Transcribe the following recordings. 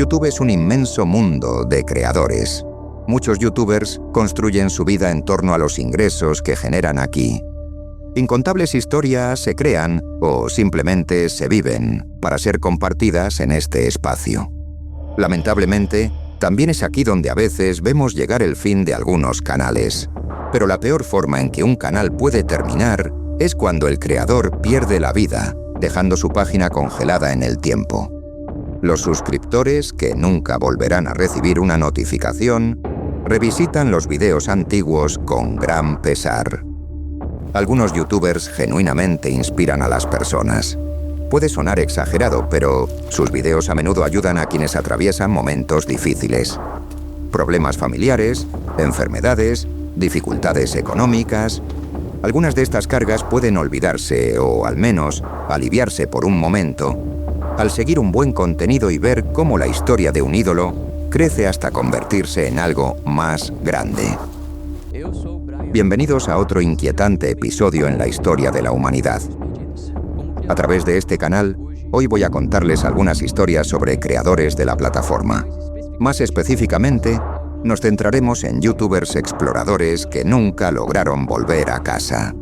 YouTube es un inmenso mundo de creadores. Muchos youtubers construyen su vida en torno a los ingresos que generan aquí. Incontables historias se crean o simplemente se viven para ser compartidas en este espacio. Lamentablemente, también es aquí donde a veces vemos llegar el fin de algunos canales. Pero la peor forma en que un canal puede terminar es cuando el creador pierde la vida, dejando su página congelada en el tiempo. Los suscriptores, que nunca volverán a recibir una notificación, revisitan los videos antiguos con gran pesar. Algunos youtubers genuinamente inspiran a las personas. Puede sonar exagerado, pero sus videos a menudo ayudan a quienes atraviesan momentos difíciles. Problemas familiares, enfermedades, dificultades económicas. Algunas de estas cargas pueden olvidarse o, al menos, aliviarse por un momento al seguir un buen contenido y ver cómo la historia de un ídolo crece hasta convertirse en algo más grande. Bienvenidos a otro inquietante episodio en la historia de la humanidad. A través de este canal, hoy voy a contarles algunas historias sobre creadores de la plataforma. Más específicamente, nos centraremos en youtubers exploradores que nunca lograron volver a casa.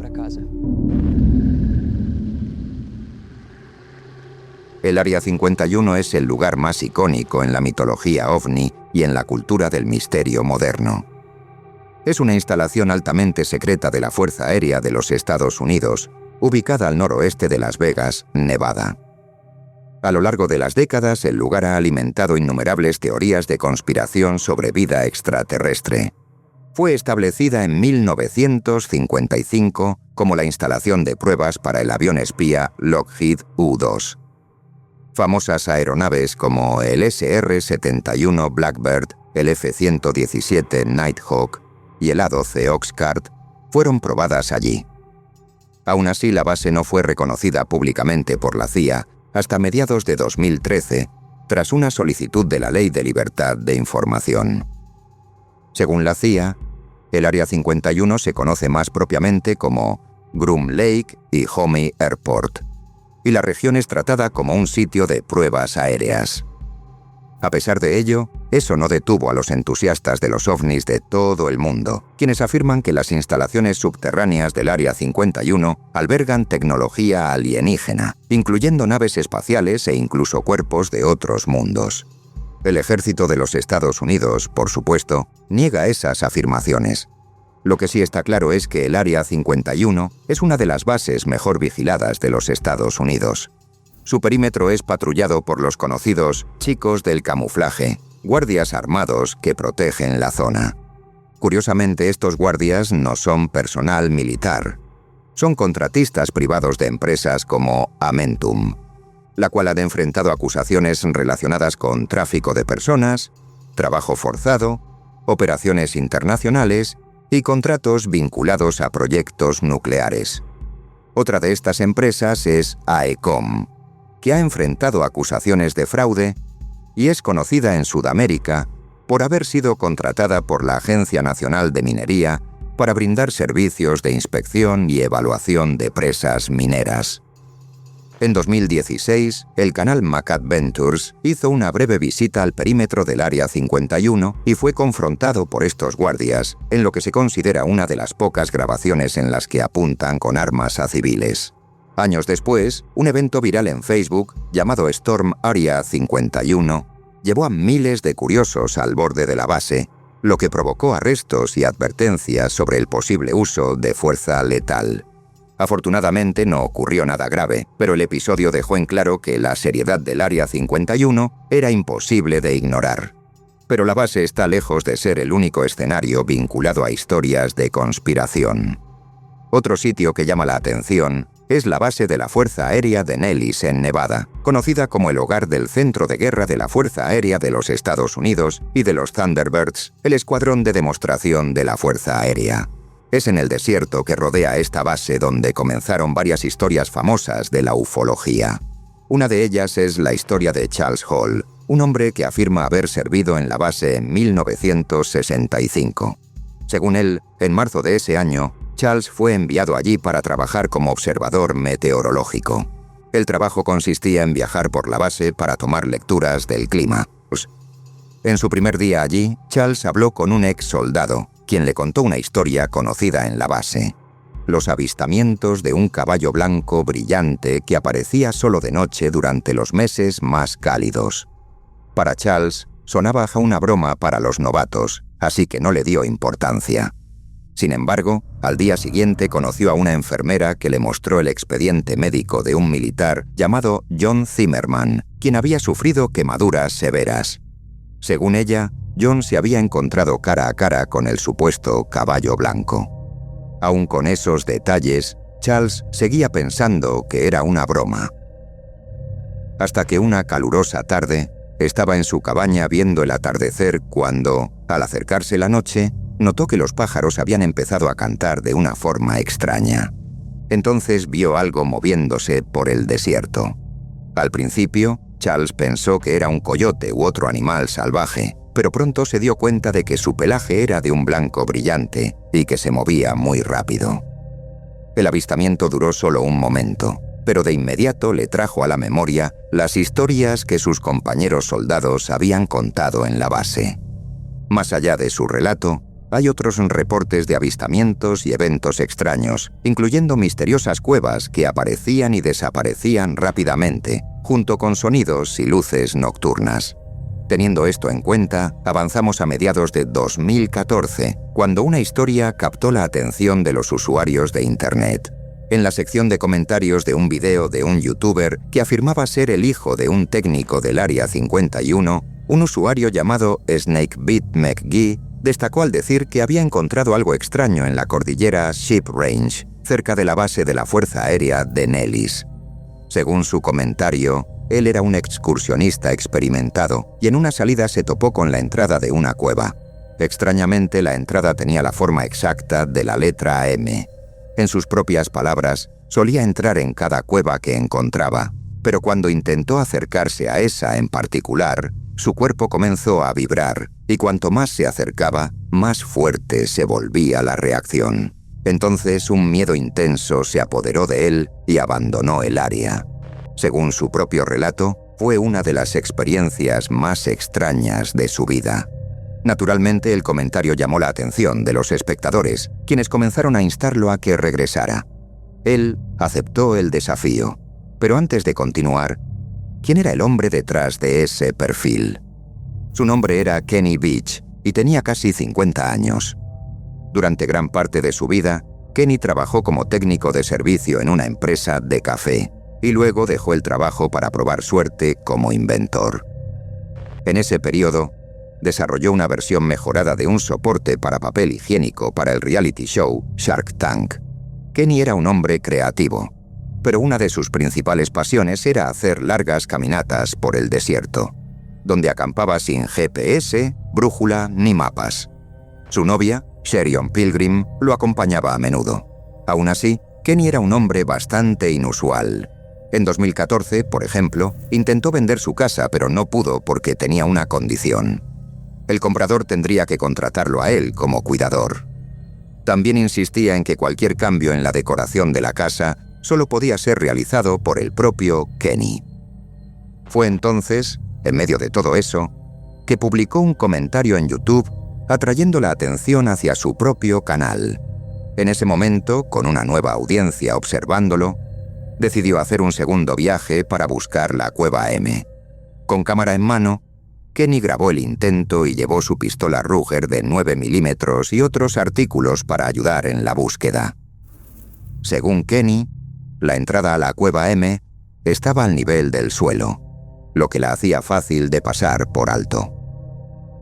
El Área 51 es el lugar más icónico en la mitología ovni y en la cultura del misterio moderno. Es una instalación altamente secreta de la Fuerza Aérea de los Estados Unidos, ubicada al noroeste de Las Vegas, Nevada. A lo largo de las décadas, el lugar ha alimentado innumerables teorías de conspiración sobre vida extraterrestre. Fue establecida en 1955 como la instalación de pruebas para el avión espía Lockheed U-2. Famosas aeronaves como el SR-71 Blackbird, el F-117 Nighthawk y el A-12 Oxcart fueron probadas allí. Aún así, la base no fue reconocida públicamente por la CIA hasta mediados de 2013, tras una solicitud de la Ley de Libertad de Información. Según la CIA, el Área 51 se conoce más propiamente como Groom Lake y Homey Airport, y la región es tratada como un sitio de pruebas aéreas. A pesar de ello, eso no detuvo a los entusiastas de los ovnis de todo el mundo, quienes afirman que las instalaciones subterráneas del Área 51 albergan tecnología alienígena, incluyendo naves espaciales e incluso cuerpos de otros mundos. El ejército de los Estados Unidos, por supuesto, niega esas afirmaciones. Lo que sí está claro es que el Área 51 es una de las bases mejor vigiladas de los Estados Unidos. Su perímetro es patrullado por los conocidos chicos del camuflaje, guardias armados que protegen la zona. Curiosamente, estos guardias no son personal militar. Son contratistas privados de empresas como Amentum, la cual ha enfrentado acusaciones relacionadas con tráfico de personas, trabajo forzado, operaciones internacionales y contratos vinculados a proyectos nucleares. Otra de estas empresas es AECOM, que ha enfrentado acusaciones de fraude y es conocida en Sudamérica por haber sido contratada por la Agencia Nacional de Minería para brindar servicios de inspección y evaluación de presas mineras. En 2016, el canal MacAdventures hizo una breve visita al perímetro del Área 51 y fue confrontado por estos guardias en lo que se considera una de las pocas grabaciones en las que apuntan con armas a civiles. Años después, un evento viral en Facebook, llamado Storm Area 51, llevó a miles de curiosos al borde de la base, lo que provocó arrestos y advertencias sobre el posible uso de fuerza letal. Afortunadamente no ocurrió nada grave, pero el episodio dejó en claro que la seriedad del Área 51 era imposible de ignorar. Pero la base está lejos de ser el único escenario vinculado a historias de conspiración. Otro sitio que llama la atención es la base de la Fuerza Aérea de Nellis en Nevada, conocida como el hogar del Centro de Guerra de la Fuerza Aérea de los Estados Unidos y de los Thunderbirds, el escuadrón de demostración de la Fuerza Aérea. Es en el desierto que rodea esta base donde comenzaron varias historias famosas de la ufología. Una de ellas es la historia de Charles Hall, un hombre que afirma haber servido en la base en 1965. Según él, en marzo de ese año, Charles fue enviado allí para trabajar como observador meteorológico. El trabajo consistía en viajar por la base para tomar lecturas del clima. En su primer día allí, Charles habló con un ex soldado, quien le contó una historia conocida en la base: los avistamientos de un caballo blanco brillante que aparecía solo de noche durante los meses más cálidos. Para Charles, sonaba a una broma para los novatos, así que no le dio importancia. Sin embargo, al día siguiente conoció a una enfermera que le mostró el expediente médico de un militar llamado John Zimmerman, quien había sufrido quemaduras severas. Según ella, John se había encontrado cara a cara con el supuesto caballo blanco. Aún con esos detalles, Charles seguía pensando que era una broma. Hasta que una calurosa tarde, estaba en su cabaña viendo el atardecer cuando, al acercarse la noche, notó que los pájaros habían empezado a cantar de una forma extraña. Entonces vio algo moviéndose por el desierto. Al principio, Charles pensó que era un coyote u otro animal salvaje, pero pronto se dio cuenta de que su pelaje era de un blanco brillante y que se movía muy rápido. El avistamiento duró solo un momento, pero de inmediato le trajo a la memoria las historias que sus compañeros soldados habían contado en la base. Más allá de su relato, hay otros reportes de avistamientos y eventos extraños, incluyendo misteriosas cuevas que aparecían y desaparecían rápidamente, junto con sonidos y luces nocturnas. Teniendo esto en cuenta, avanzamos a mediados de 2014, cuando una historia captó la atención de los usuarios de Internet. En la sección de comentarios de un video de un youtuber que afirmaba ser el hijo de un técnico del Área 51, un usuario llamado Snakebit McGee destacó al decir que había encontrado algo extraño en la cordillera Sheep Range, cerca de la base de la Fuerza Aérea de Nellis. Según su comentario, él era un excursionista experimentado y en una salida se topó con la entrada de una cueva. Extrañamente, la entrada tenía la forma exacta de la letra M. En sus propias palabras, solía entrar en cada cueva que encontraba, pero cuando intentó acercarse a esa en particular, su cuerpo comenzó a vibrar, y cuanto más se acercaba, más fuerte se volvía la reacción. Entonces un miedo intenso se apoderó de él y abandonó el área. Según su propio relato, fue una de las experiencias más extrañas de su vida. Naturalmente, el comentario llamó la atención de los espectadores, quienes comenzaron a instarlo a que regresara. Él aceptó el desafío, pero antes de continuar, ¿quién era el hombre detrás de ese perfil? Su nombre era Kenny Beach y tenía casi 50 años. Durante gran parte de su vida, Kenny trabajó como técnico de servicio en una empresa de café y luego dejó el trabajo para probar suerte como inventor. En ese periodo, desarrolló una versión mejorada de un soporte para papel higiénico para el reality show Shark Tank. Kenny era un hombre creativo, pero una de sus principales pasiones era hacer largas caminatas por el desierto, donde acampaba sin GPS, brújula ni mapas. Su novia, Sherion Pilgrim, lo acompañaba a menudo. Aún así, Kenny era un hombre bastante inusual. En 2014, por ejemplo, intentó vender su casa, pero no pudo porque tenía una condición. El comprador tendría que contratarlo a él como cuidador. También insistía en que cualquier cambio en la decoración de la casa solo podía ser realizado por el propio Kenny. Fue entonces, en medio de todo eso, que publicó un comentario en YouTube atrayendo la atención hacia su propio canal. En ese momento, con una nueva audiencia observándolo, decidió hacer un segundo viaje para buscar la cueva M. Con cámara en mano, Kenny grabó el intento y llevó su pistola Ruger de 9 milímetros y otros artículos para ayudar en la búsqueda. Según Kenny, la entrada a la cueva M estaba al nivel del suelo, lo que la hacía fácil de pasar por alto.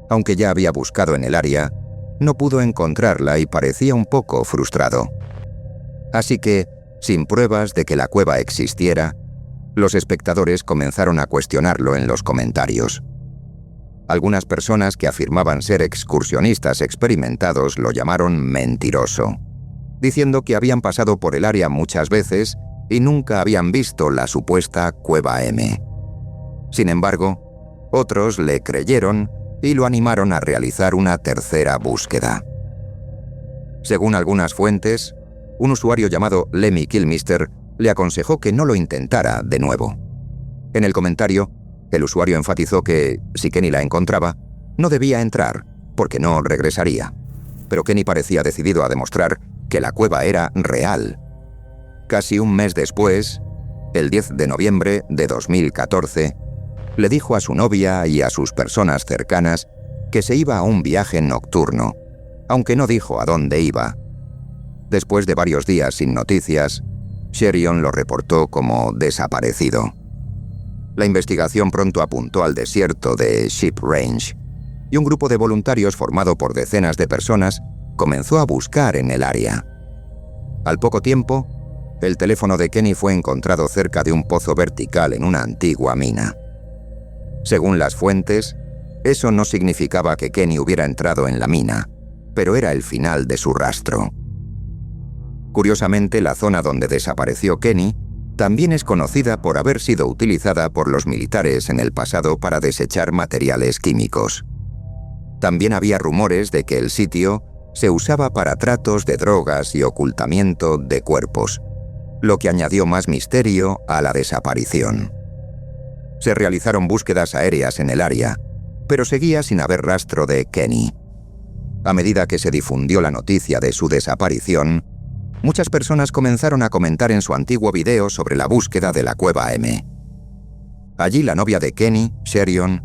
Aunque ya había buscado en el área, no pudo encontrarla y parecía un poco frustrado. Así que, sin pruebas de que la cueva existiera, los espectadores comenzaron a cuestionarlo en los comentarios. Algunas personas que afirmaban ser excursionistas experimentados lo llamaron mentiroso, diciendo que habían pasado por el área muchas veces y nunca habían visto la supuesta cueva M. Sin embargo, otros le creyeron y lo animaron a realizar una tercera búsqueda. Según algunas fuentes, un usuario llamado Lemmy Kilmister le aconsejó que no lo intentara de nuevo. En el comentario, El usuario enfatizó que, si Kenny la encontraba, no debía entrar, porque no regresaría. Pero Kenny parecía decidido a demostrar que la cueva era real. Casi un mes después, el 10 de noviembre de 2014, le dijo a su novia y a sus personas cercanas que se iba a un viaje nocturno, aunque no dijo a dónde iba. Después de varios días sin noticias, Sherion lo reportó como desaparecido. La investigación pronto apuntó al desierto de Ship Range, y un grupo de voluntarios formado por decenas de personas comenzó a buscar en el área. Al poco tiempo, el teléfono de Kenny fue encontrado cerca de un pozo vertical en una antigua mina. Según las fuentes, eso no significaba que Kenny hubiera entrado en la mina, pero era el final de su rastro. Curiosamente, la zona donde desapareció Kenny también es conocida por haber sido utilizada por los militares en el pasado para desechar materiales químicos. También había rumores de que el sitio se usaba para tratos de drogas y ocultamiento de cuerpos, lo que añadió más misterio a la desaparición. Se realizaron búsquedas aéreas en el área, pero seguía sin haber rastro de Kenny. A medida que se difundió la noticia de su desaparición, muchas personas comenzaron a comentar en su antiguo video sobre la búsqueda de la Cueva M. Allí la novia de Kenny, Sherion,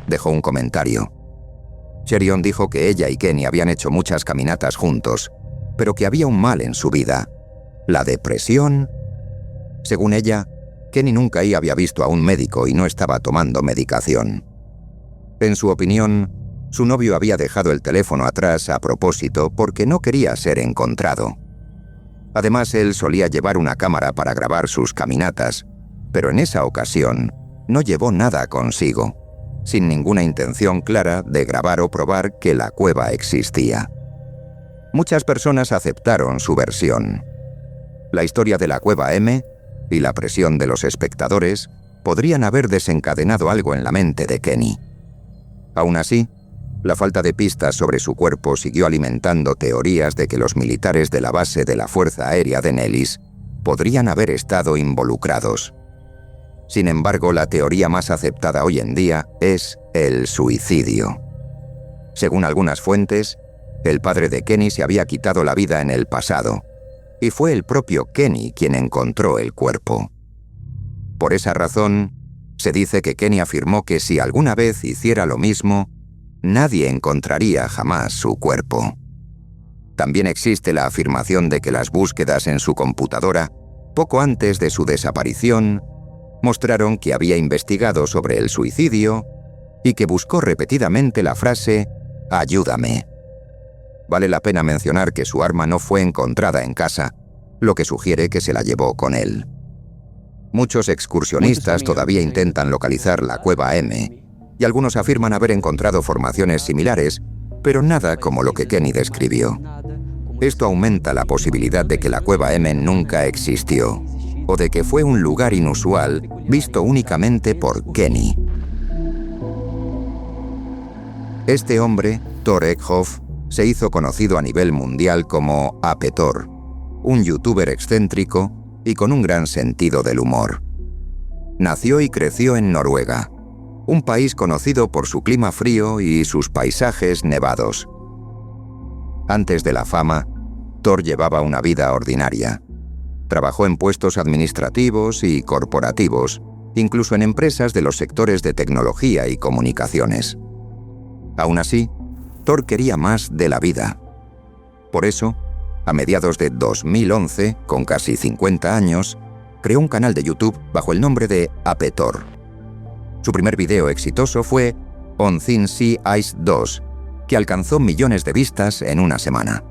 dejó un comentario. Sherion dijo que ella y Kenny habían hecho muchas caminatas juntos, pero que había un mal en su vida: la depresión. Según ella, Kenny nunca había visto a un médico y no estaba tomando medicación. En su opinión, su novio había dejado el teléfono atrás a propósito porque no quería ser encontrado. Además, él solía llevar una cámara para grabar sus caminatas, pero en esa ocasión no llevó nada consigo, sin ninguna intención clara de grabar o probar que la cueva existía. Muchas personas aceptaron su versión. La historia de la Cueva M y la presión de los espectadores podrían haber desencadenado algo en la mente de Kenny. Aún así, la falta de pistas sobre su cuerpo siguió alimentando teorías de que los militares de la base de la Fuerza Aérea de Nellis podrían haber estado involucrados. Sin embargo, la teoría más aceptada hoy en día es el suicidio. Según algunas fuentes, el padre de Kenny se había quitado la vida en el pasado, y fue el propio Kenny quien encontró el cuerpo. Por esa razón, se dice que Kenny afirmó que si alguna vez hiciera lo mismo, nadie encontraría jamás su cuerpo. También existe la afirmación de que las búsquedas en su computadora, poco antes de su desaparición, mostraron que había investigado sobre el suicidio y que buscó repetidamente la frase «ayúdame». Vale la pena mencionar que su arma no fue encontrada en casa, lo que sugiere que se la llevó con él. Muchos excursionistas todavía intentan localizar la Cueva M, y algunos afirman haber encontrado formaciones similares, pero nada como lo que Kenny describió. Esto aumenta la posibilidad de que la Cueva M nunca existió, o de que fue un lugar inusual visto únicamente por Kenny. Este hombre, Thor Eckhoff, se hizo conocido a nivel mundial como Apetor, un youtuber excéntrico y con un gran sentido del humor. Nació y creció en Noruega, un país conocido por su clima frío y sus paisajes nevados. Antes de la fama, Thor llevaba una vida ordinaria. Trabajó en puestos administrativos y corporativos, incluso en empresas de los sectores de tecnología y comunicaciones. Aún así, Thor quería más de la vida. Por eso, a mediados de 2011, con casi 50 años, creó un canal de YouTube bajo el nombre de Apetor. Su primer video exitoso fue On Thin Sea Ice 2, que alcanzó millones de vistas en una semana.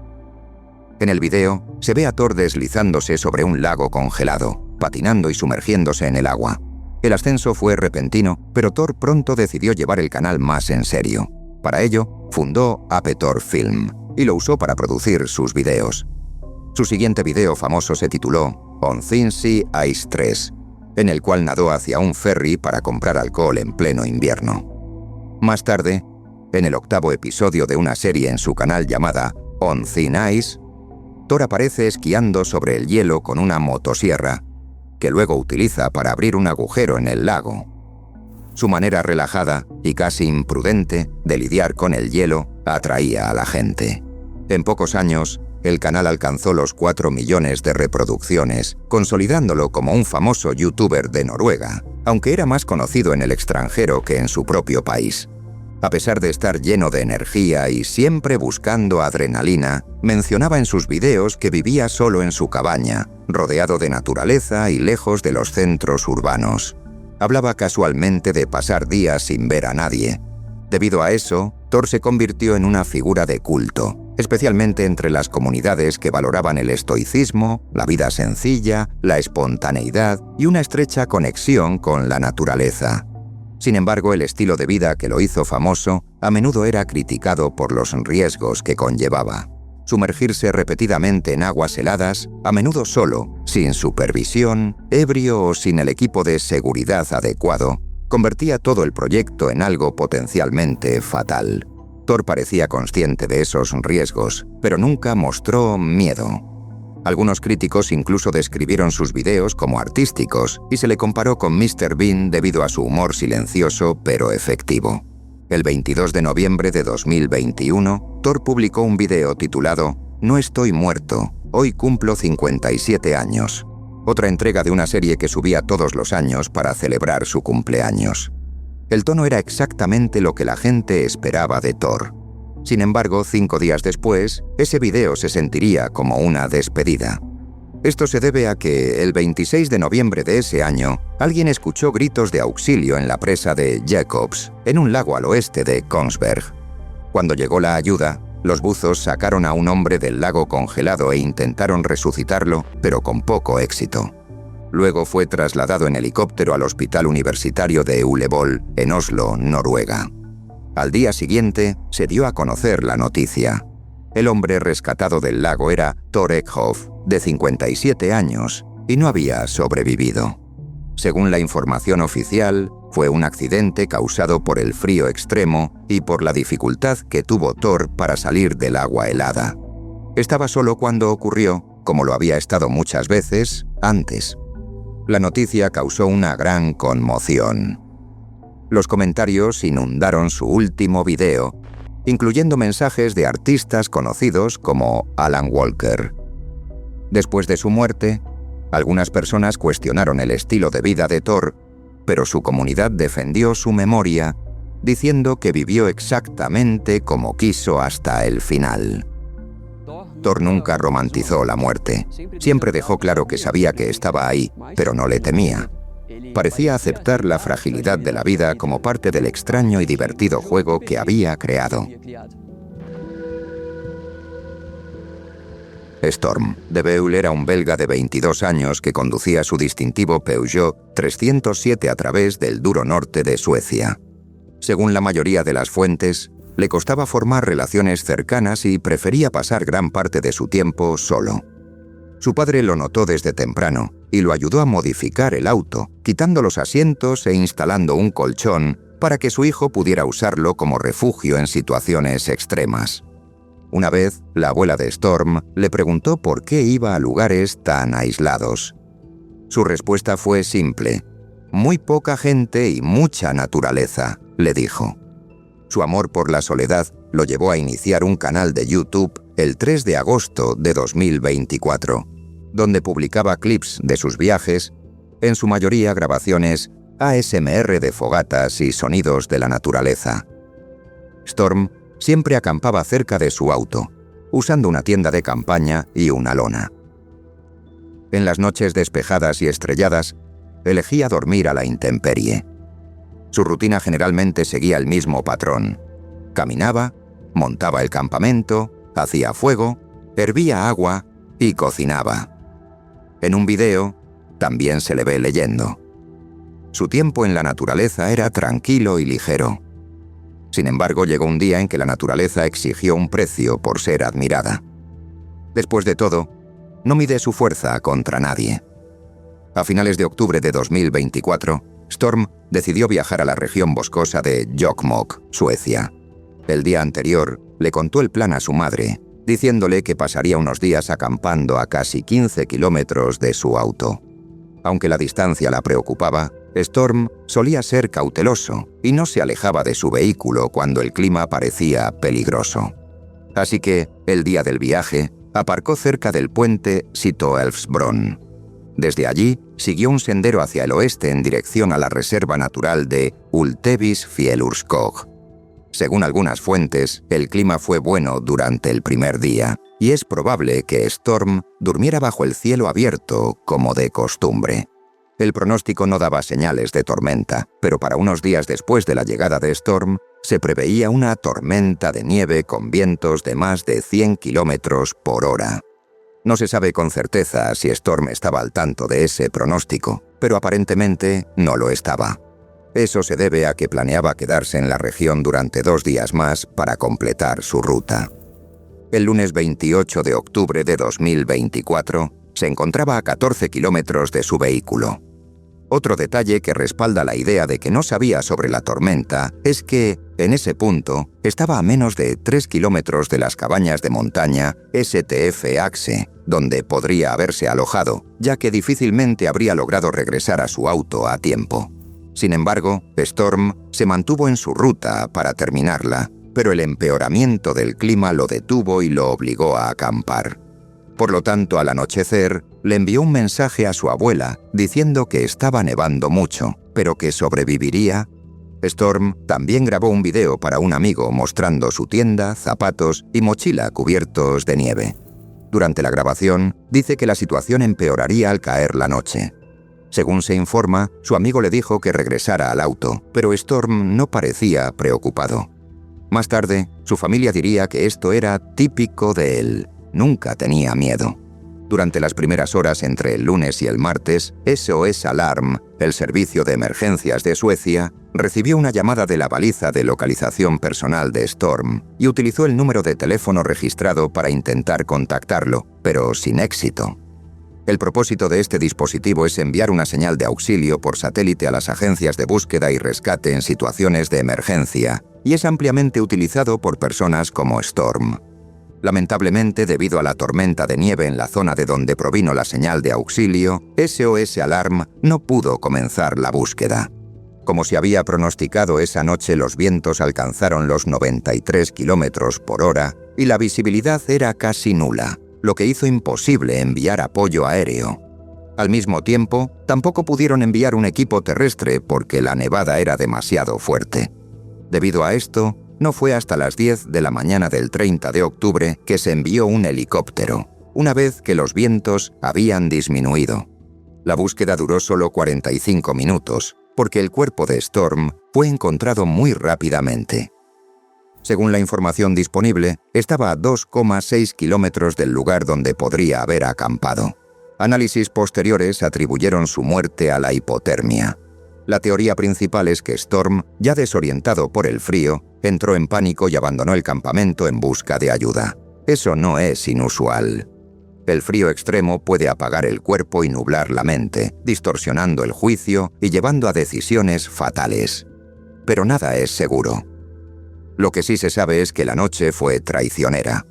En el video se ve a Thor deslizándose sobre un lago congelado, patinando y sumergiéndose en el agua. El ascenso fue repentino, pero Thor pronto decidió llevar el canal más en serio. Para ello, fundó Apetor Film y lo usó para producir sus videos. Su siguiente video famoso se tituló On Thin Sea Ice 3, en el cual nadó hacia un ferry para comprar alcohol en pleno invierno. Más tarde, en el 8º episodio de una serie en su canal llamada On Thin Ice, Thor aparece esquiando sobre el hielo con una motosierra, que luego utiliza para abrir un agujero en el lago. Su manera relajada y casi imprudente de lidiar con el hielo atraía a la gente. En pocos años, el canal alcanzó los 4 millones de reproducciones, consolidándolo como un famoso youtuber de Noruega, aunque era más conocido en el extranjero que en su propio país. A pesar de estar lleno de energía y siempre buscando adrenalina, mencionaba en sus videos que vivía solo en su cabaña, rodeado de naturaleza y lejos de los centros urbanos. Hablaba casualmente de pasar días sin ver a nadie. Debido a eso, Thor se convirtió en una figura de culto, especialmente entre las comunidades que valoraban el estoicismo, la vida sencilla, la espontaneidad y una estrecha conexión con la naturaleza. Sin embargo, el estilo de vida que lo hizo famoso a menudo era criticado por los riesgos que conllevaba. Sumergirse repetidamente en aguas heladas, a menudo solo, sin supervisión, ebrio o sin el equipo de seguridad adecuado, convertía todo el proyecto en algo potencialmente fatal. Thor parecía consciente de esos riesgos, pero nunca mostró miedo. Algunos críticos incluso describieron sus videos como artísticos y se le comparó con Mr. Bean debido a su humor silencioso pero efectivo. El 22 de noviembre de 2021, Thor publicó un video titulado «No estoy muerto, hoy cumplo 57 años», otra entrega de una serie que subía todos los años para celebrar su cumpleaños. El tono era exactamente lo que la gente esperaba de Thor. Sin embargo, 5 días después, ese video se sentiría como una despedida. Esto se debe a que, el 26 de noviembre de ese año, alguien escuchó gritos de auxilio en la presa de Jacobs, en un lago al oeste de Kongsberg. Cuando llegó la ayuda, los buzos sacaron a un hombre del lago congelado e intentaron resucitarlo, pero con poco éxito. Luego fue trasladado en helicóptero al Hospital Universitario de Ullevål, en Oslo, Noruega. Al día siguiente, se dio a conocer la noticia. El hombre rescatado del lago era Thor Eckhoff, de 57 años, y no había sobrevivido. Según la información oficial, fue un accidente causado por el frío extremo y por la dificultad que tuvo Thor para salir del agua helada. Estaba solo cuando ocurrió, como lo había estado muchas veces antes. La noticia causó una gran conmoción. Los comentarios inundaron su último video, incluyendo mensajes de artistas conocidos como Alan Walker. Después de su muerte, algunas personas cuestionaron el estilo de vida de Thor, pero su comunidad defendió su memoria, diciendo que vivió exactamente como quiso hasta el final. Thor nunca romantizó la muerte. Siempre dejó claro que sabía que estaba ahí, pero no le temía. Parecía aceptar la fragilidad de la vida como parte del extraño y divertido juego que había creado. Storm de Beul era un belga de 22 años que conducía su distintivo Peugeot 307 a través del duro norte de Suecia. Según la mayoría de las fuentes, le costaba formar relaciones cercanas y prefería pasar gran parte de su tiempo solo. Su padre lo notó desde temprano y lo ayudó a modificar el auto, quitando los asientos e instalando un colchón para que su hijo pudiera usarlo como refugio en situaciones extremas. Una vez, la abuela de Storm le preguntó por qué iba a lugares tan aislados. Su respuesta fue simple: «Muy poca gente y mucha naturaleza», le dijo. Su amor por la soledad lo llevó a iniciar un canal de YouTube el 3 de agosto de 2024, donde publicaba clips de sus viajes, en su mayoría grabaciones ASMR de fogatas y sonidos de la naturaleza. Storm siempre acampaba cerca de su auto, usando una tienda de campaña y una lona. En las noches despejadas y estrelladas, elegía dormir a la intemperie. Su rutina generalmente seguía el mismo patrón. Caminaba, montaba el campamento, hacía fuego, hervía agua y cocinaba. En un video, también se le ve leyendo. Su tiempo en la naturaleza era tranquilo y ligero. Sin embargo, llegó un día en que la naturaleza exigió un precio por ser admirada. Después de todo, no mide su fuerza contra nadie. A finales de octubre de 2024, Storm decidió viajar a la región boscosa de Jokkmokk, Suecia. El día anterior, le contó el plan a su madre, diciéndole que pasaría unos días acampando a casi 15 kilómetros de su auto. Aunque la distancia la preocupaba, Storm solía ser cauteloso y no se alejaba de su vehículo cuando el clima parecía peligroso. Así que, el día del viaje, aparcó cerca del puente Sito-Elfsbron. Desde allí, siguió un sendero hacia el oeste en dirección a la reserva natural de Ultevis-Fjellurskog. Según algunas fuentes, el clima fue bueno durante el primer día, y es probable que Storm durmiera bajo el cielo abierto como de costumbre. El pronóstico no daba señales de tormenta, pero para unos días después de la llegada de Storm, se preveía una tormenta de nieve con vientos de más de 100 kilómetros por hora. No se sabe con certeza si Storm estaba al tanto de ese pronóstico, pero aparentemente no lo estaba. Eso se debe a que planeaba quedarse en la región durante 2 días más para completar su ruta. El lunes 28 de octubre de 2024, se encontraba a 14 kilómetros de su vehículo. Otro detalle que respalda la idea de que no sabía sobre la tormenta es que, en ese punto, estaba a menos de 3 kilómetros de las cabañas de montaña STF Axe, donde podría haberse alojado, ya que difícilmente habría logrado regresar a su auto a tiempo. Sin embargo, Storm se mantuvo en su ruta para terminarla, pero el empeoramiento del clima lo detuvo y lo obligó a acampar. Por lo tanto, al anochecer, le envió un mensaje a su abuela diciendo que estaba nevando mucho, pero que sobreviviría. Storm también grabó un video para un amigo mostrando su tienda, zapatos y mochila cubiertos de nieve. Durante la grabación, dice que la situación empeoraría al caer la noche. Según se informa, su amigo le dijo que regresara al auto, pero Storm no parecía preocupado. Más tarde, su familia diría que esto era típico de él. Nunca tenía miedo. Durante las primeras horas entre el lunes y el martes, SOS Alarm, el servicio de emergencias de Suecia, recibió una llamada de la baliza de localización personal de Storm y utilizó el número de teléfono registrado para intentar contactarlo, pero sin éxito. El propósito de este dispositivo es enviar una señal de auxilio por satélite a las agencias de búsqueda y rescate en situaciones de emergencia, y es ampliamente utilizado por personas como Storm. Lamentablemente, debido a la tormenta de nieve en la zona de donde provino la señal de auxilio, SOS Alarm no pudo comenzar la búsqueda. Como se había pronosticado, esa noche los vientos alcanzaron los 93 kilómetros por hora y la visibilidad era casi nula, lo que hizo imposible enviar apoyo aéreo. Al mismo tiempo, tampoco pudieron enviar un equipo terrestre porque la nevada era demasiado fuerte. Debido a esto, no fue hasta las 10 de la mañana del 30 de octubre que se envió un helicóptero, una vez que los vientos habían disminuido. La búsqueda duró solo 45 minutos, porque el cuerpo de Storm fue encontrado muy rápidamente. Según la información disponible, estaba a 2,6 kilómetros del lugar donde podría haber acampado. Análisis posteriores atribuyeron su muerte a la hipotermia. La teoría principal es que Storm, ya desorientado por el frío, entró en pánico y abandonó el campamento en busca de ayuda. Eso no es inusual. El frío extremo puede apagar el cuerpo y nublar la mente, distorsionando el juicio y llevando a decisiones fatales. Pero nada es seguro. Lo que sí se sabe es que la noche fue traicionera.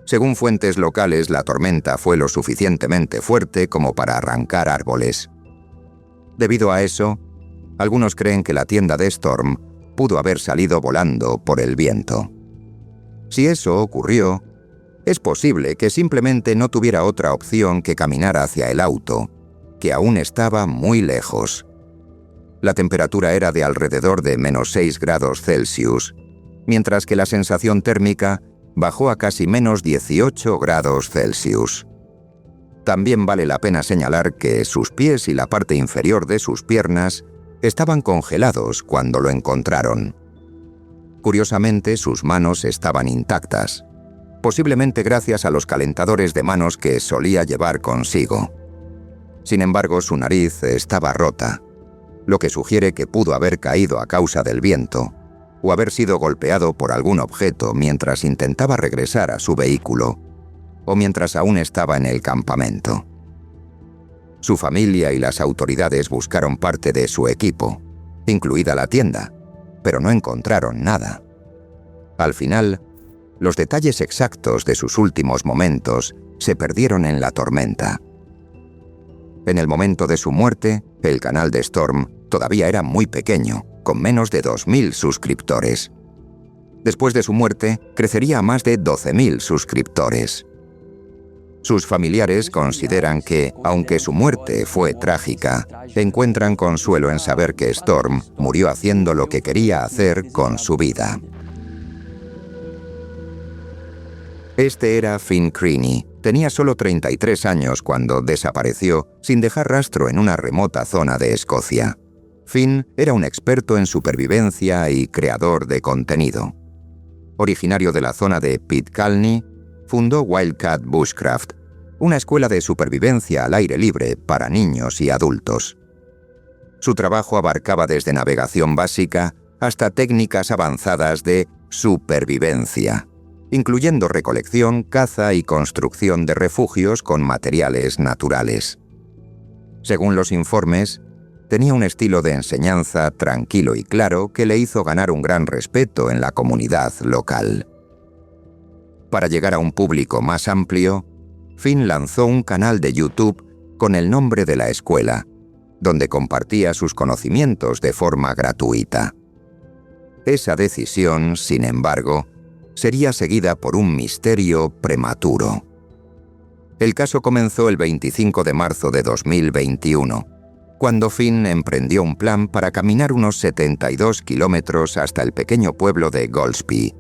Según fuentes locales, la tormenta fue lo suficientemente fuerte como para arrancar árboles. Debido a eso, algunos creen que la tienda de Storm pudo haber salido volando por el viento. Si eso ocurrió, es posible que simplemente no tuviera otra opción que caminar hacia el auto, que aún estaba muy lejos. La temperatura era de alrededor de -6 grados Celsius, mientras que la sensación térmica bajó a casi -18 grados Celsius. También vale la pena señalar que sus pies y la parte inferior de sus piernas estaban congelados cuando lo encontraron. Curiosamente, sus manos estaban intactas, posiblemente gracias a los calentadores de manos que solía llevar consigo. Sin embargo, su nariz estaba rota, lo que sugiere que pudo haber caído a causa del viento o haber sido golpeado por algún objeto mientras intentaba regresar a su vehículo o mientras aún estaba en el campamento. Su familia y las autoridades buscaron parte de su equipo, incluida la tienda, pero no encontraron nada. Al final, los detalles exactos de sus últimos momentos se perdieron en la tormenta. En el momento de su muerte, el canal de Storm todavía era muy pequeño, con menos de 2.000 suscriptores. Después de su muerte, crecería a más de 12.000 suscriptores. Sus familiares consideran que, aunque su muerte fue trágica, encuentran consuelo en saber que Storm murió haciendo lo que quería hacer con su vida. Este era Finn Creaney. Tenía solo 33 años cuando desapareció sin dejar rastro en una remota zona de Escocia. Finn era un experto en supervivencia y creador de contenido. Originario de la zona de Pitcairn, fundó Wildcat Bushcraft, una escuela de supervivencia al aire libre para niños y adultos. Su trabajo abarcaba desde navegación básica hasta técnicas avanzadas de supervivencia, incluyendo recolección, caza y construcción de refugios con materiales naturales. Según los informes, tenía un estilo de enseñanza tranquilo y claro que le hizo ganar un gran respeto en la comunidad local. Para llegar a un público más amplio, Finn lanzó un canal de YouTube con el nombre de la escuela, donde compartía sus conocimientos de forma gratuita. Esa decisión, sin embargo, sería seguida por un misterio prematuro. El caso comenzó el 25 de marzo de 2021, cuando Finn emprendió un plan para caminar unos 72 kilómetros hasta el pequeño pueblo de Golspie,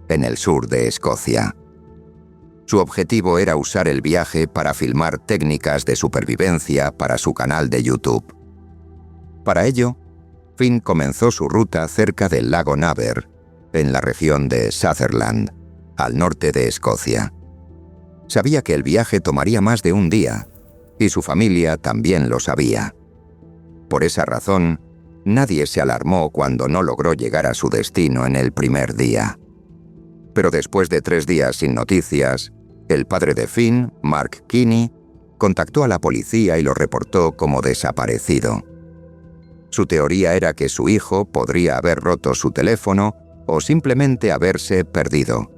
en el sur de Escocia. Su objetivo era usar el viaje para filmar técnicas de supervivencia para su canal de YouTube. Para ello, Finn comenzó su ruta cerca del lago Naver, en la región de Sutherland, al norte de Escocia. Sabía que el viaje tomaría más de un día, y su familia también lo sabía. Por esa razón, nadie se alarmó cuando no logró llegar a su destino en el primer día. Pero después de 3 días sin noticias, el padre de Finn, Mark Kinney, contactó a la policía y lo reportó como desaparecido. Su teoría era que su hijo podría haber roto su teléfono o simplemente haberse perdido.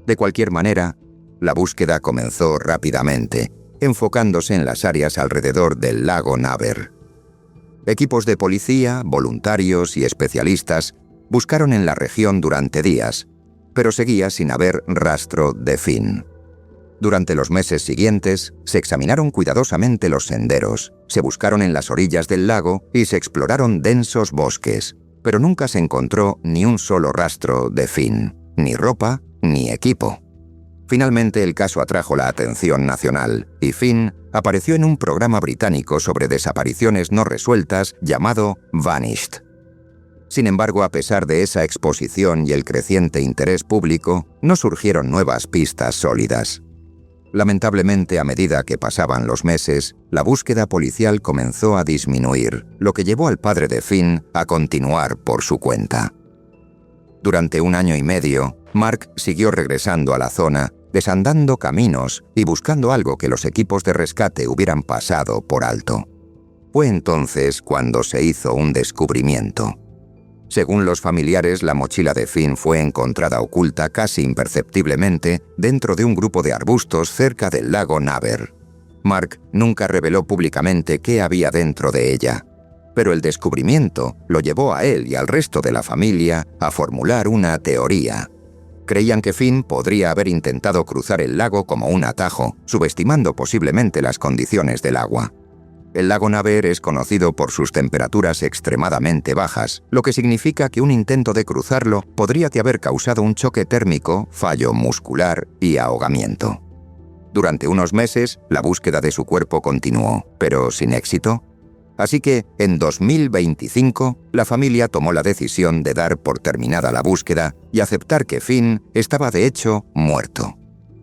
De cualquier manera, la búsqueda comenzó rápidamente, enfocándose en las áreas alrededor del lago Naver. Equipos de policía, voluntarios y especialistas buscaron en la región durante días, pero seguía sin haber rastro de Finn. Durante los meses siguientes, se examinaron cuidadosamente los senderos, se buscaron en las orillas del lago y se exploraron densos bosques, pero nunca se encontró ni un solo rastro de Finn, ni ropa, ni equipo. Finalmente, el caso atrajo la atención nacional y Finn apareció en un programa británico sobre desapariciones no resueltas llamado Vanished. Sin embargo, a pesar de esa exposición y el creciente interés público, no surgieron nuevas pistas sólidas. Lamentablemente, a medida que pasaban los meses, la búsqueda policial comenzó a disminuir, lo que llevó al padre de Finn a continuar por su cuenta. Durante 1 año y medio, Mark siguió regresando a la zona, desandando caminos y buscando algo que los equipos de rescate hubieran pasado por alto. Fue entonces cuando se hizo un descubrimiento. Según los familiares, la mochila de Finn fue encontrada oculta casi imperceptiblemente dentro de un grupo de arbustos cerca del lago Naver. Mark nunca reveló públicamente qué había dentro de ella, pero el descubrimiento lo llevó a él y al resto de la familia a formular una teoría. Creían que Finn podría haber intentado cruzar el lago como un atajo, subestimando posiblemente las condiciones del agua. El lago Naver es conocido por sus temperaturas extremadamente bajas, lo que significa que un intento de cruzarlo podría haber causado un choque térmico, fallo muscular y ahogamiento. Durante unos meses, la búsqueda de su cuerpo continuó, pero sin éxito. Así que, en 2025, la familia tomó la decisión de dar por terminada la búsqueda y aceptar que Finn estaba de hecho muerto.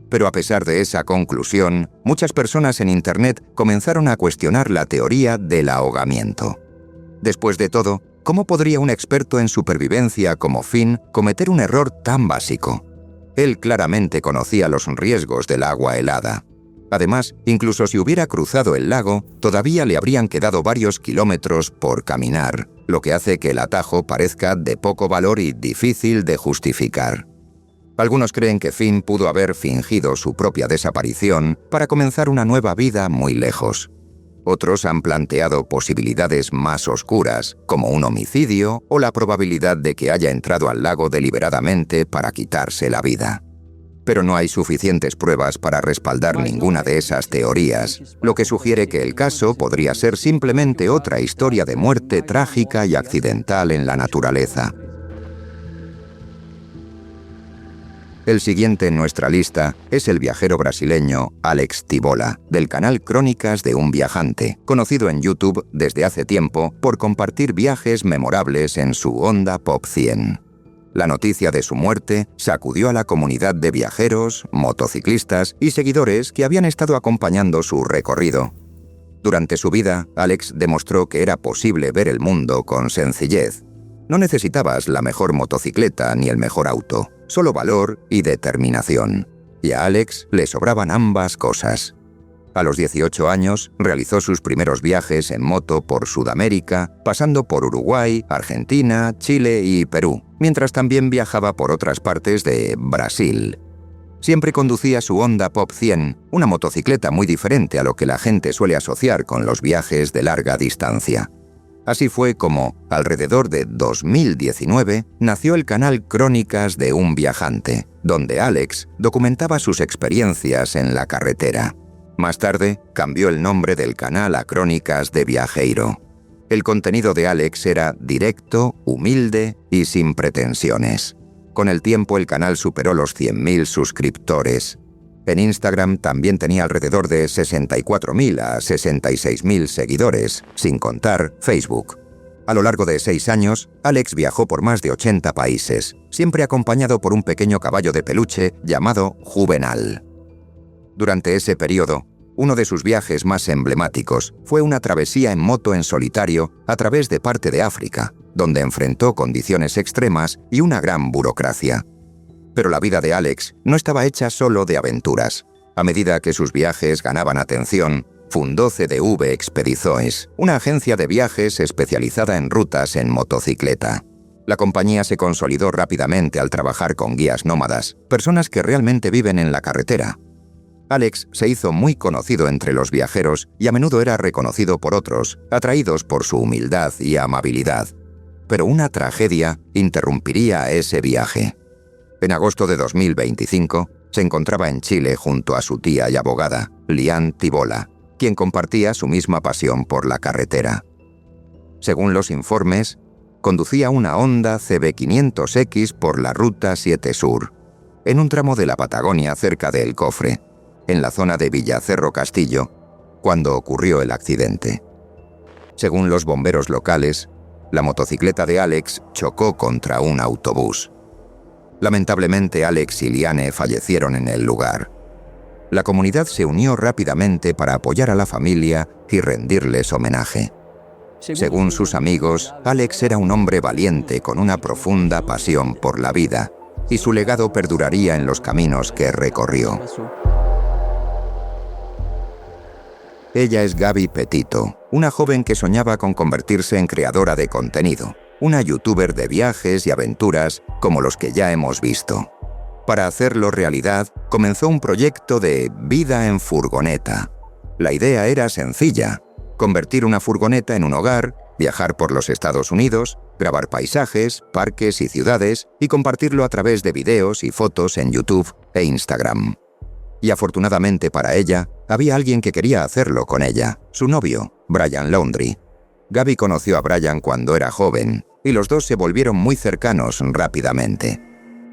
Pero a pesar de esa conclusión, muchas personas en Internet comenzaron a cuestionar la teoría del ahogamiento. Después de todo, ¿cómo podría un experto en supervivencia como Finn cometer un error tan básico? Él claramente conocía los riesgos del agua helada. Además, incluso si hubiera cruzado el lago, todavía le habrían quedado varios kilómetros por caminar, lo que hace que el atajo parezca de poco valor y difícil de justificar. Algunos creen que Finn pudo haber fingido su propia desaparición para comenzar una nueva vida muy lejos. Otros han planteado posibilidades más oscuras, como un homicidio o la probabilidad de que haya entrado al lago deliberadamente para quitarse la vida. Pero no hay suficientes pruebas para respaldar ninguna de esas teorías, lo que sugiere que el caso podría ser simplemente otra historia de muerte trágica y accidental en la naturaleza. El siguiente en nuestra lista es el viajero brasileño Alex Tibola, del canal Crónicas de un Viajante, conocido en YouTube desde hace tiempo por compartir viajes memorables en su Honda Pop 100. La noticia de su muerte sacudió a la comunidad de viajeros, motociclistas y seguidores que habían estado acompañando su recorrido. Durante su vida, Alex demostró que era posible ver el mundo con sencillez. No necesitabas la mejor motocicleta ni el mejor auto, solo valor y determinación. Y a Alex le sobraban ambas cosas. A los 18 años, realizó sus primeros viajes en moto por Sudamérica, pasando por Uruguay, Argentina, Chile y Perú, mientras también viajaba por otras partes de Brasil. Siempre conducía su Honda Pop 100, una motocicleta muy diferente a lo que la gente suele asociar con los viajes de larga distancia. Así fue como, alrededor de 2019, nació el canal Crónicas de un Viajante, donde Alex documentaba sus experiencias en la carretera. Más tarde, cambió el nombre del canal a Crónicas de Viajeiro. El contenido de Alex era directo, humilde y sin pretensiones. Con el tiempo el canal superó los 100.000 suscriptores. En Instagram también tenía alrededor de 64.000 a 66.000 seguidores, sin contar Facebook. A lo largo de 6 años, Alex viajó por más de 80 países, siempre acompañado por un pequeño caballo de peluche llamado Juvenal. Durante ese periodo, uno de sus viajes más emblemáticos fue una travesía en moto en solitario a través de parte de África, donde enfrentó condiciones extremas y una gran burocracia. Pero la vida de Alex no estaba hecha solo de aventuras. A medida que sus viajes ganaban atención, fundó CDV Expedições, una agencia de viajes especializada en rutas en motocicleta. La compañía se consolidó rápidamente al trabajar con guías nómadas, personas que realmente viven en la carretera. Alex se hizo muy conocido entre los viajeros y a menudo era reconocido por otros, atraídos por su humildad y amabilidad. Pero una tragedia interrumpiría ese viaje. En agosto de 2025, se encontraba en Chile junto a su tía y abogada, Lian Tibola, quien compartía su misma pasión por la carretera. Según los informes, conducía una Honda CB500X por la Ruta 7 Sur, en un tramo de la Patagonia cerca de El Cofre, en la zona de Villacerro Castillo, cuando ocurrió el accidente. Según los bomberos locales, la motocicleta de Alex chocó contra un autobús. Lamentablemente, Alex y Liane fallecieron en el lugar. La comunidad se unió rápidamente para apoyar a la familia y rendirles homenaje. Según sus amigos, Alex era un hombre valiente con una profunda pasión por la vida, y su legado perduraría en los caminos que recorrió. Ella es Gaby Petito, una joven que soñaba con convertirse en creadora de contenido, una youtuber de viajes y aventuras como los que ya hemos visto. Para hacerlo realidad, comenzó un proyecto de vida en furgoneta. La idea era sencilla: convertir una furgoneta en un hogar, viajar por los Estados Unidos, grabar paisajes, parques y ciudades y compartirlo a través de videos y fotos en YouTube e Instagram. Y afortunadamente para ella, había alguien que quería hacerlo con ella, su novio, Brian Laundrie. Gaby conoció a Brian cuando era joven, y los dos se volvieron muy cercanos rápidamente.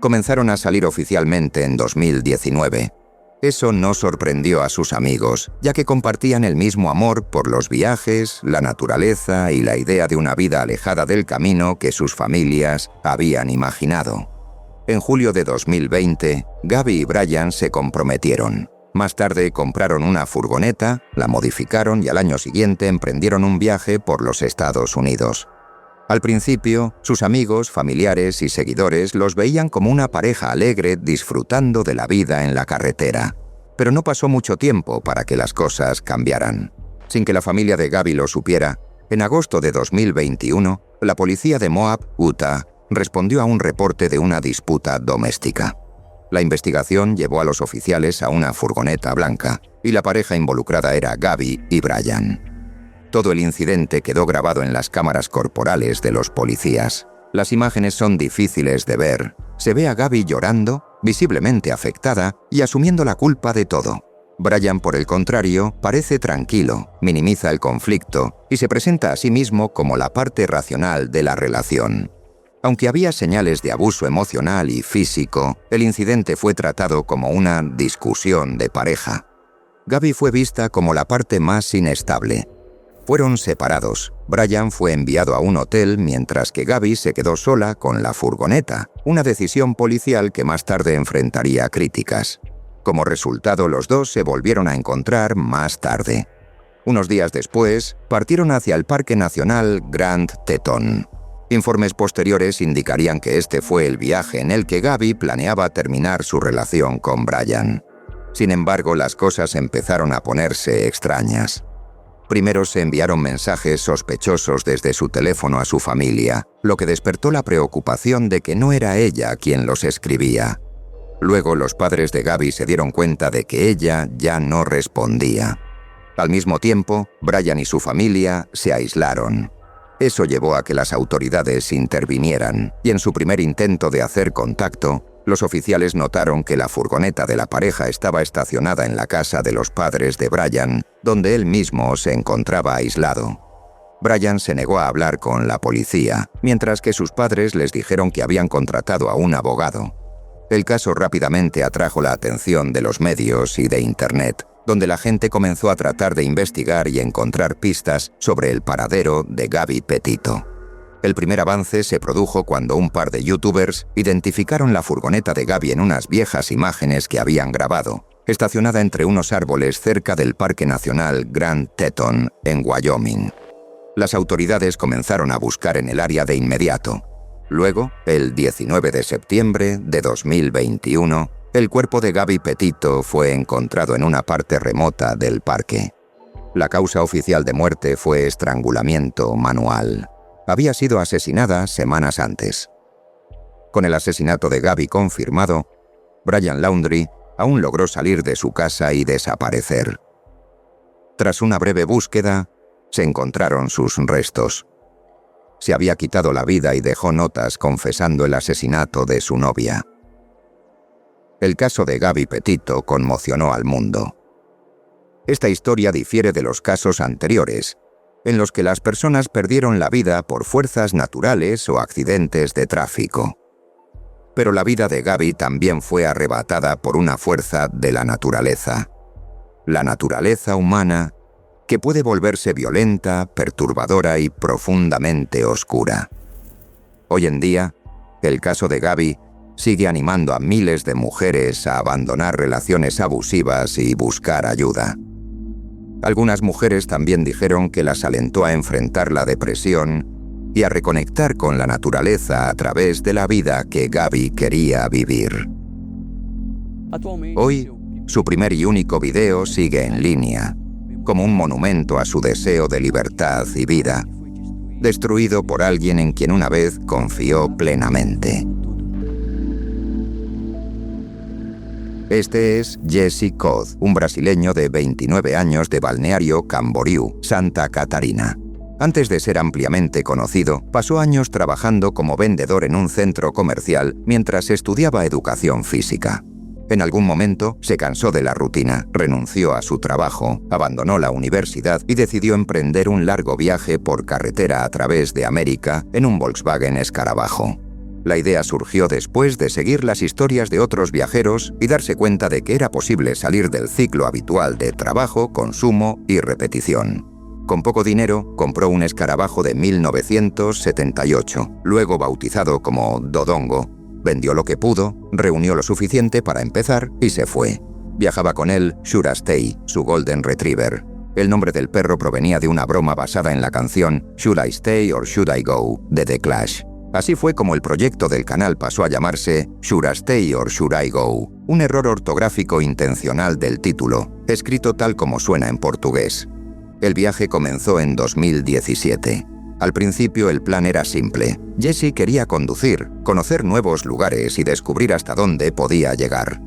Comenzaron a salir oficialmente en 2019. Eso no sorprendió a sus amigos, ya que compartían el mismo amor por los viajes, la naturaleza y la idea de una vida alejada del camino que sus familias habían imaginado. En julio de 2020, Gaby y Brian se comprometieron. Más tarde compraron una furgoneta, la modificaron y al año siguiente emprendieron un viaje por los Estados Unidos. Al principio, sus amigos, familiares y seguidores los veían como una pareja alegre disfrutando de la vida en la carretera. Pero no pasó mucho tiempo para que las cosas cambiaran. Sin que la familia de Gaby lo supiera, en agosto de 2021, la policía de Moab, Utah, respondió a un reporte de una disputa doméstica. La investigación llevó a los oficiales a una furgoneta blanca, y la pareja involucrada era Gaby y Brian. Todo el incidente quedó grabado en las cámaras corporales de los policías. Las imágenes son difíciles de ver. Se ve a Gabby llorando, visiblemente afectada y asumiendo la culpa de todo. Brian, por el contrario, parece tranquilo, minimiza el conflicto y se presenta a sí mismo como la parte racional de la relación. Aunque había señales de abuso emocional y físico, el incidente fue tratado como una discusión de pareja. Gabby fue vista como la parte más inestable. Fueron separados. Brian fue enviado a un hotel mientras que Gabby se quedó sola con la furgoneta, una decisión policial que más tarde enfrentaría críticas. Como resultado, los dos se volvieron a encontrar más tarde. Unos días después, partieron hacia el Parque Nacional Grand Teton. Informes posteriores indicarían que este fue el viaje en el que Gabby planeaba terminar su relación con Brian. Sin embargo, las cosas empezaron a ponerse extrañas. Primero se enviaron mensajes sospechosos desde su teléfono a su familia, lo que despertó la preocupación de que no era ella quien los escribía. Luego los padres de Gabby se dieron cuenta de que ella ya no respondía. Al mismo tiempo, Brian y su familia se aislaron. Eso llevó a que las autoridades intervinieran, y en su primer intento de hacer contacto, los oficiales notaron que la furgoneta de la pareja estaba estacionada en la casa de los padres de Brian, donde él mismo se encontraba aislado. Brian se negó a hablar con la policía, mientras que sus padres les dijeron que habían contratado a un abogado. El caso rápidamente atrajo la atención de los medios y de Internet, donde la gente comenzó a tratar de investigar y encontrar pistas sobre el paradero de Gabby Petito. El primer avance se produjo cuando un par de youtubers identificaron la furgoneta de Gabby en unas viejas imágenes que habían grabado, estacionada entre unos árboles cerca del Parque Nacional Grand Teton, en Wyoming. Las autoridades comenzaron a buscar en el área de inmediato. Luego, el 19 de septiembre de 2021, el cuerpo de Gabby Petito fue encontrado en una parte remota del parque. La causa oficial de muerte fue estrangulamiento manual. Había sido asesinada semanas antes. Con el asesinato de Gabby confirmado, Brian Laundrie aún logró salir de su casa y desaparecer. Tras una breve búsqueda, se encontraron sus restos. Se había quitado la vida y dejó notas confesando el asesinato de su novia. El caso de Gabby Petito conmocionó al mundo. Esta historia difiere de los casos anteriores, en los que las personas perdieron la vida por fuerzas naturales o accidentes de tráfico. Pero la vida de Gabby también fue arrebatada por una fuerza de la naturaleza humana, que puede volverse violenta, perturbadora y profundamente oscura. Hoy en día, el caso de Gabby sigue animando a miles de mujeres a abandonar relaciones abusivas y buscar ayuda. Algunas mujeres también dijeron que las alentó a enfrentar la depresión y a reconectar con la naturaleza a través de la vida que Gabby quería vivir. Hoy, su primer y único video sigue en línea, como un monumento a su deseo de libertad y vida, destruido por alguien en quien una vez confió plenamente. Este es Jesse Codd, un brasileño de 29 años de Balneario Camboriú, Santa Catarina. Antes de ser ampliamente conocido, pasó años trabajando como vendedor en un centro comercial mientras estudiaba educación física. En algún momento se cansó de la rutina, renunció a su trabajo, abandonó la universidad y decidió emprender un largo viaje por carretera a través de América en un Volkswagen Escarabajo. La idea surgió después de seguir las historias de otros viajeros y darse cuenta de que era posible salir del ciclo habitual de trabajo, consumo y repetición. Con poco dinero, compró un escarabajo de 1978, luego bautizado como Dodongo. Vendió lo que pudo, reunió lo suficiente para empezar y se fue. Viajaba con él Should I Stay, su Golden Retriever. El nombre del perro provenía de una broma basada en la canción Should I Stay or Should I Go de The Clash. Así fue como el proyecto del canal pasó a llamarse Should I Stay or Should I Go, un error ortográfico intencional del título, escrito tal como suena en portugués. El viaje comenzó en 2017. Al principio el plan era simple. Jesse quería conducir, conocer nuevos lugares y descubrir hasta dónde podía llegar.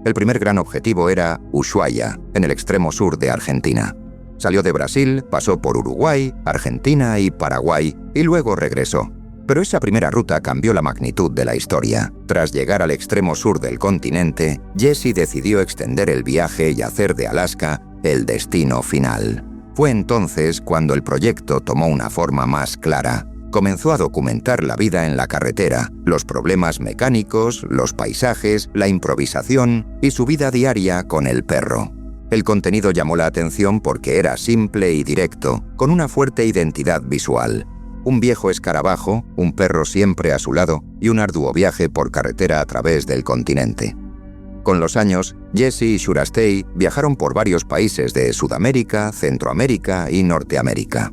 El primer gran objetivo era Ushuaia, en el extremo sur de Argentina. Salió de Brasil, pasó por Uruguay, Argentina y Paraguay, y luego regresó. Pero esa primera ruta cambió la magnitud de la historia. Tras llegar al extremo sur del continente, Jesse decidió extender el viaje y hacer de Alaska el destino final. Fue entonces cuando el proyecto tomó una forma más clara. Comenzó a documentar la vida en la carretera, los problemas mecánicos, los paisajes, la improvisación y su vida diaria con el perro. El contenido llamó la atención porque era simple y directo, con una fuerte identidad visual. Un viejo escarabajo, un perro siempre a su lado y un arduo viaje por carretera a través del continente. Con los años, Jesse y Shurastei viajaron por varios países de Sudamérica, Centroamérica y Norteamérica.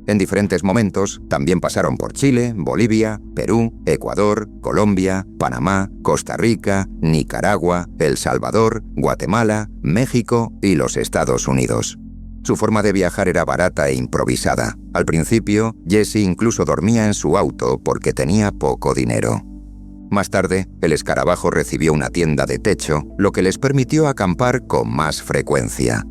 En diferentes momentos, también pasaron por Chile, Bolivia, Perú, Ecuador, Colombia, Panamá, Costa Rica, Nicaragua, El Salvador, Guatemala, México y los Estados Unidos. Su forma de viajar era barata e improvisada. Al principio, Jesse incluso dormía en su auto porque tenía poco dinero. Más tarde, el escarabajo recibió una tienda de techo, lo que les permitió acampar con más frecuencia.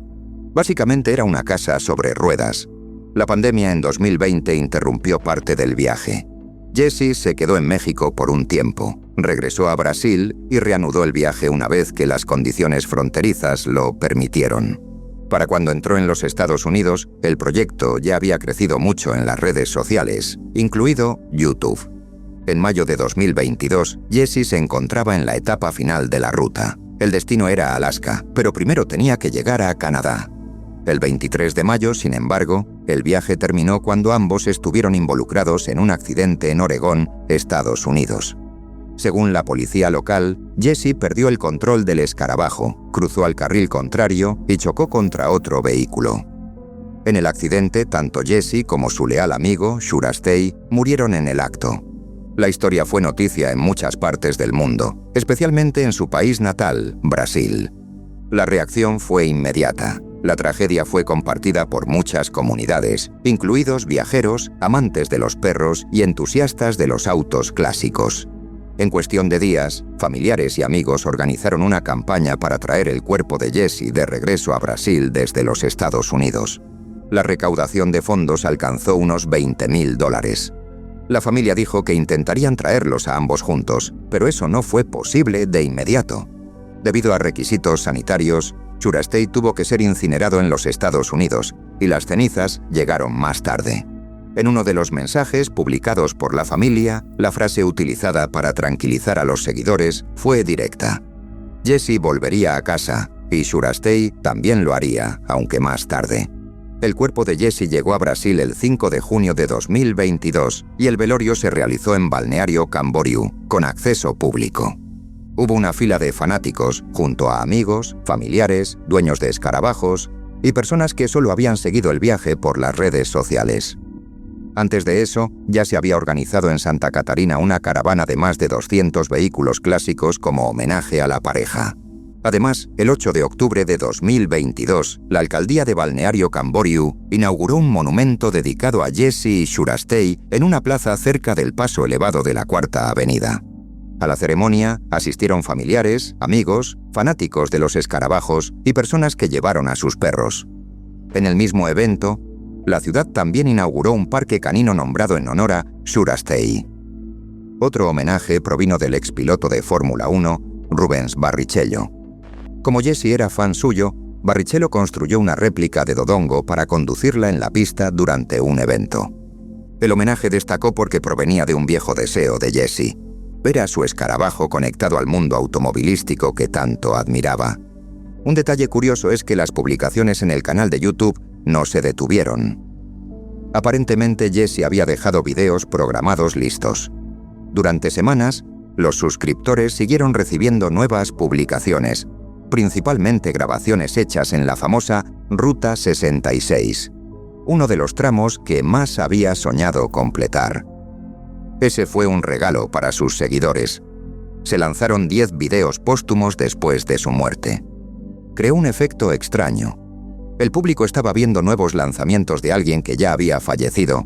Básicamente era una casa sobre ruedas. La pandemia en 2020 interrumpió parte del viaje. Jesse se quedó en México por un tiempo, regresó a Brasil y reanudó el viaje una vez que las condiciones fronterizas lo permitieron. Para cuando entró en los Estados Unidos, el proyecto ya había crecido mucho en las redes sociales, incluido YouTube. En mayo de 2022, Jesse se encontraba en la etapa final de la ruta. El destino era Alaska, pero primero tenía que llegar a Canadá. El 23 de mayo, sin embargo, el viaje terminó cuando ambos estuvieron involucrados en un accidente en Oregón, Estados Unidos. Según la policía local, Jesse perdió el control del escarabajo, cruzó al carril contrario y chocó contra otro vehículo. En el accidente, tanto Jesse como su leal amigo, Shurastei, murieron en el acto. La historia fue noticia en muchas partes del mundo, especialmente en su país natal, Brasil. La reacción fue inmediata. La tragedia fue compartida por muchas comunidades, incluidos viajeros, amantes de los perros y entusiastas de los autos clásicos. En cuestión de días, familiares y amigos organizaron una campaña para traer el cuerpo de Jesse de regreso a Brasil desde los Estados Unidos. La recaudación de fondos alcanzó unos $20,000. La familia dijo que intentarían traerlos a ambos juntos, pero eso no fue posible de inmediato. Debido a requisitos sanitarios, Shurastei tuvo que ser incinerado en los Estados Unidos y las cenizas llegaron más tarde. En uno de los mensajes publicados por la familia, la frase utilizada para tranquilizar a los seguidores fue directa. Jesse volvería a casa y Shurastei también lo haría, aunque más tarde. El cuerpo de Jesse llegó a Brasil el 5 de junio de 2022 y el velorio se realizó en Balneario Camboriú, con acceso público. Hubo una fila de fanáticos, junto a amigos, familiares, dueños de escarabajos y personas que solo habían seguido el viaje por las redes sociales. Antes de eso, ya se había organizado en Santa Catarina una caravana de más de 200 vehículos clásicos como homenaje a la pareja. Además, el 8 de octubre de 2022, la alcaldía de Balneario Camboriú inauguró un monumento dedicado a Jesse y Shurastei en una plaza cerca del paso elevado de la Cuarta Avenida. A la ceremonia asistieron familiares, amigos, fanáticos de los escarabajos y personas que llevaron a sus perros. En el mismo evento, la ciudad también inauguró un parque canino nombrado en honor a Shurastei. Otro homenaje provino del expiloto de Fórmula 1, Rubens Barrichello. Como Jesse era fan suyo, Barrichello construyó una réplica de Dodongo para conducirla en la pista durante un evento. El homenaje destacó porque provenía de un viejo deseo de Jesse: ver a su escarabajo conectado al mundo automovilístico que tanto admiraba. Un detalle curioso es que las publicaciones en el canal de YouTube no se detuvieron. Aparentemente Jesse había dejado videos programados listos. Durante semanas, los suscriptores siguieron recibiendo nuevas publicaciones, principalmente grabaciones hechas en la famosa Ruta 66, uno de los tramos que más había soñado completar. Ese fue un regalo para sus seguidores. Se lanzaron 10 videos póstumos después de su muerte. Creó un efecto extraño. El público estaba viendo nuevos lanzamientos de alguien que ya había fallecido.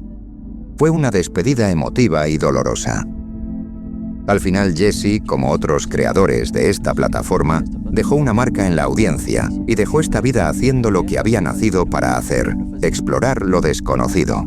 Fue una despedida emotiva y dolorosa. Al final, Jesse, como otros creadores de esta plataforma, dejó una marca en la audiencia y dejó esta vida haciendo lo que había nacido para hacer: explorar lo desconocido.